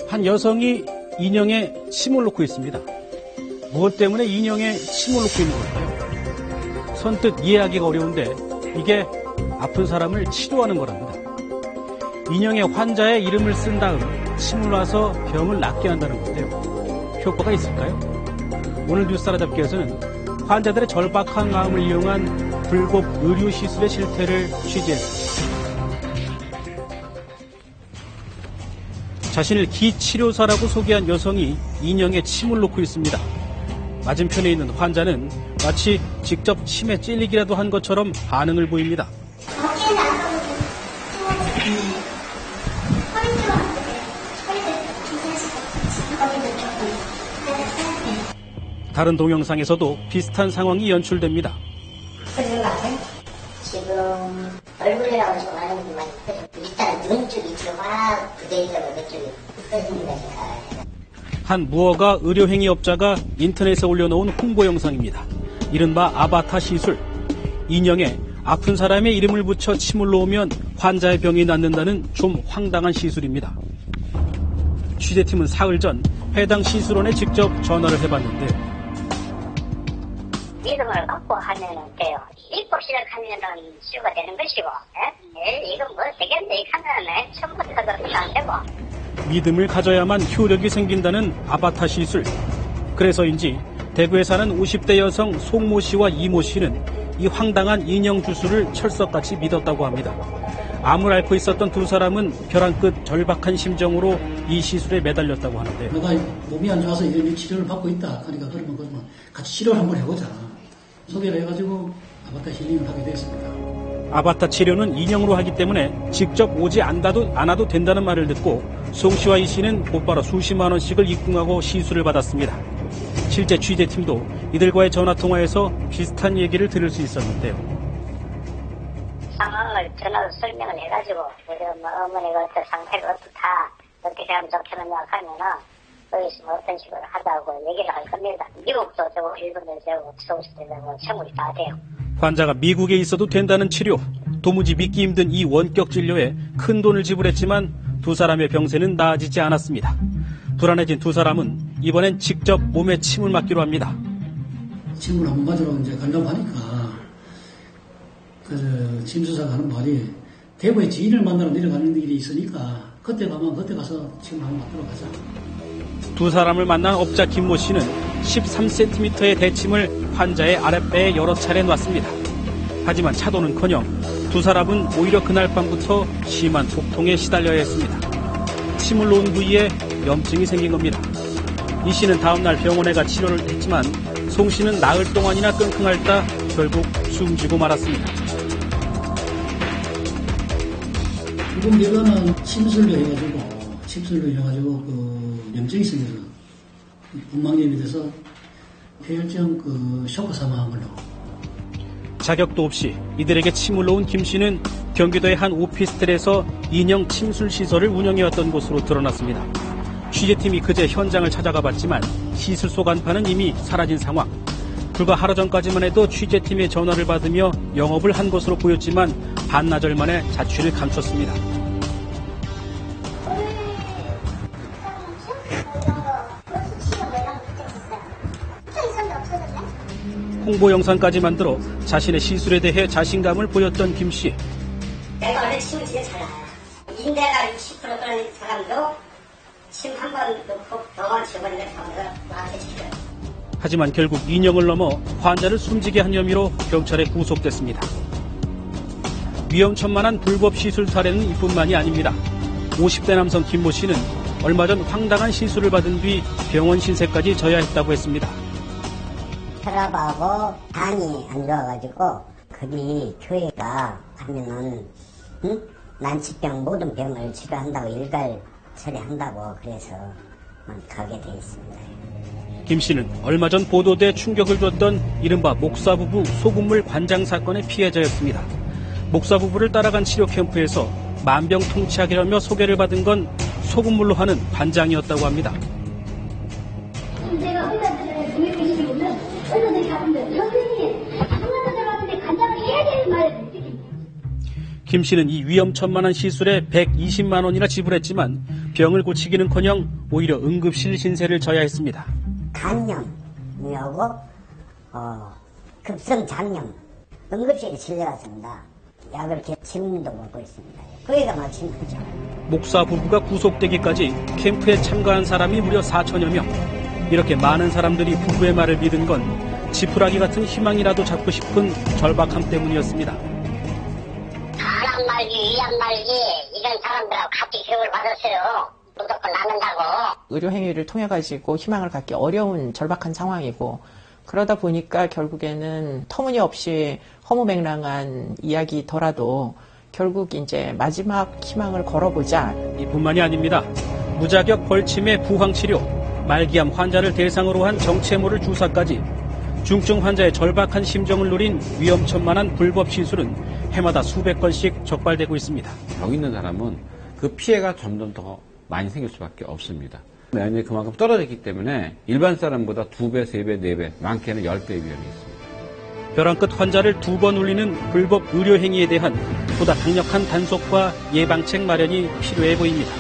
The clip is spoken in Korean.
한 여성이 인형에 침을 놓고 있습니다. 무엇 때문에 인형에 침을 놓고 있는 걸까요? 선뜻 이해하기가 어려운데 이게 아픈 사람을 치료하는 거랍니다. 인형에 환자의 이름을 쓴 다음 침을 놔서 병을 낫게 한다는 건데요. 효과가 있을까요? 오늘 뉴스 따라잡기에서는 환자들의 절박한 마음을 이용한 불법 의료 시술의 실태를 취재했습니다. 자신을 기치료사라고 소개한 여성이 인형에 침을 놓고 있습니다. 맞은편에 있는 환자는 마치 직접 침에 찔리기라도 한 것처럼 반응을 보입니다. 다른 동영상에서도 비슷한 상황이 연출됩니다. 지금 얼굴이라고 지금 많은 분만 일단 눈 쪽이 지금 확 부대있어서 그쪽이 흩어집니다. 한 무허가 의료행위업자가 인터넷에 올려놓은 홍보 영상입니다. 이른바 아바타 시술. 인형에 아픈 사람의 이름을 붙여 침을 놓으면 환자의 병이 낫는다는 좀 황당한 시술입니다. 취재팀은 사흘 전 해당 시술원에 직접 전화를 해봤는데요. 믿음을 갖고 하면은 돼요. 믿고 시작하면은 치유가 되는 것이고, 이건 뭐 되겠네. 이 하면은 처음부터 안 되고. 믿음을 가져야만 효력이 생긴다는 아바타 시술. 그래서인지 대구에 사는 50대 여성 송모 씨와 이모 씨는 이 황당한 인형 주술을 철석같이 믿었다고 합니다. 암을 앓고 있었던 두 사람은 벼랑 끝 절박한 심정으로 이 시술에 매달렸다고 하는데요. 내가 몸이 안 좋아서 이런 치료를 받고 있다. 그러니까 그러면 같이 치료를 한번 해보자. 소개를 해가지고 아바타 힐링을 하게 됐습니다. 아바타 치료는 인형으로 하기 때문에 직접 오지 않아도 된다는 말을 듣고 송 씨와 이 씨는 곧바로 수십만 원씩을 입금하고 시술을 받았습니다. 실제 취재팀도 이들과의 전화통화에서 비슷한 얘기를 들을 수 있었는데요. 상황을 전화로 설명을 해가지고 우리 어머니가 어떤 상태가 어떻다 어떻게 하면 좋겠느냐 하면은 여기 있으면 어떤 식으로 하자고 얘기를 할 겁니다. 미국도 되고 일본도 되고 서울시도 되고 전국이 다 돼요. 환자가 미국에 있어도 된다는 치료. 도무지 믿기 힘든 이 원격 진료에 큰 돈을 지불했지만 두 사람의 병세는 나아지지 않았습니다. 불안해진 두 사람은 이번엔 직접 몸에 침을 맞기로 합니다. 침을 한번 맞으러 이제 가려고 하니까 침수사가 하는 말이 대구에 지인을 만나러 내려가는 일이 있으니까 그때 가서 침을 한번 맞도록 하자. 두 사람을 만난 업자 김모 씨는 13cm의 대침을 환자의 아랫배에 여러 차례 놨습니다. 하지만 차도는커녕 두 사람은 오히려 그날 밤부터 심한 복통에 시달려야 했습니다. 침을 놓은 부위에 염증이 생긴 겁니다. 이 씨는 다음날 병원에 가 치료를 했지만 송 씨는 나흘 동안이나 끙끙 앓다 결국 숨지고 말았습니다. 이번 결과는 침술로 해가지고 염증이 생겨서 분막염이 돼서 폐혈증 쇼크 사망한 걸로. 자격도 없이 이들에게 침을 놓은 김 씨는 경기도의 한 오피스텔에서 인형 침술 시설을 운영해왔던 것으로 드러났습니다. 취재팀이 그제 현장을 찾아가 봤지만 시술소 간판은 이미 사라진 상황. 불과 하루 전까지만 해도 취재팀의 전화를 받으며 영업을 한 것으로 보였지만 반나절 만에 자취를 감췄습니다. 홍보 영상까지 만들어 자신의 시술에 대해 자신감을 보였던 김 씨. 내가 원래 침을 진짜 잘 놔요. 인대가 60% 그런 사람도 침 한 번 넣고 병원 집어내는 사람들 나한테 치료해요. 하지만 결국 인형을 넘어 환자를 숨지게 한 혐의로 경찰에 구속됐습니다. 위험천만한 불법 시술 사례는 이뿐만이 아닙니다. 50대 남성 김모 씨는 얼마 전 황당한 시술을 받은 뒤 병원 신세까지 져야 했다고 했습니다. 혈압하고 당이 안 좋아가지고 거기 교회가 가면은 난치병 모든 병을 치료한다고 일괄 처리한다고 그래서 가게 돼 있습니다. 김 씨는 얼마 전 보도돼 충격을 줬던 이른바 목사 부부 소금물 관장 사건의 피해자였습니다. 목사 부부를 따라간 치료 캠프에서 만병통치약이라며 소개를 받은 건 소금물로 하는 관장이었다고 합니다. 제가 의사들을 분명히 보면 의사들이 가는데 선생님, 상담을 가는데 관장을 해야 되는 말을 김 씨는 이 위험천만한 시술에 120만 원이나 지불했지만 병을 고치기는커녕 오히려 응급실 신세를 져야 했습니다. 간염이하고 급성 장염, 응급실에 실려갔습니다. 약을 지금도 먹고 있습니다. 거기가 마침이죠. 목사 부부가 구속되기까지 캠프에 참가한 사람이 무려 4천여 명. 이렇게 많은 사람들이 부부의 말을 믿은 건 지푸라기 같은 희망이라도 잡고 싶은 절박함 때문이었습니다. 사람 말기, 위안 말기 이런 사람들하고 같이 교육을 받았어요. 무조건 낳는다고. 의료 행위를 통해 가지고 희망을 갖기 어려운 절박한 상황이고 그러다 보니까 결국에는 터무니없이 허무맹랑한 이야기더라도 결국 이제 마지막 희망을 걸어보자. 이뿐만이 아닙니다. 무자격 벌침의 부황치료, 말기암 환자를 대상으로 한 정체모를 주사까지 중증 환자의 절박한 심정을 노린 위험천만한 불법 시술은 해마다 수백 건씩 적발되고 있습니다. 병 있는 사람은 그 피해가 점점 더 많이 생길 수밖에 없습니다. 면역력이 그만큼 떨어졌기 때문에 일반 사람보다 2배, 3배, 4배, 많게는 10배 위험이 있습니다. 벼랑 끝 환자를 2번 울리는 불법 의료 행위에 대한 보다 강력한 단속과 예방책 마련이 필요해 보입니다.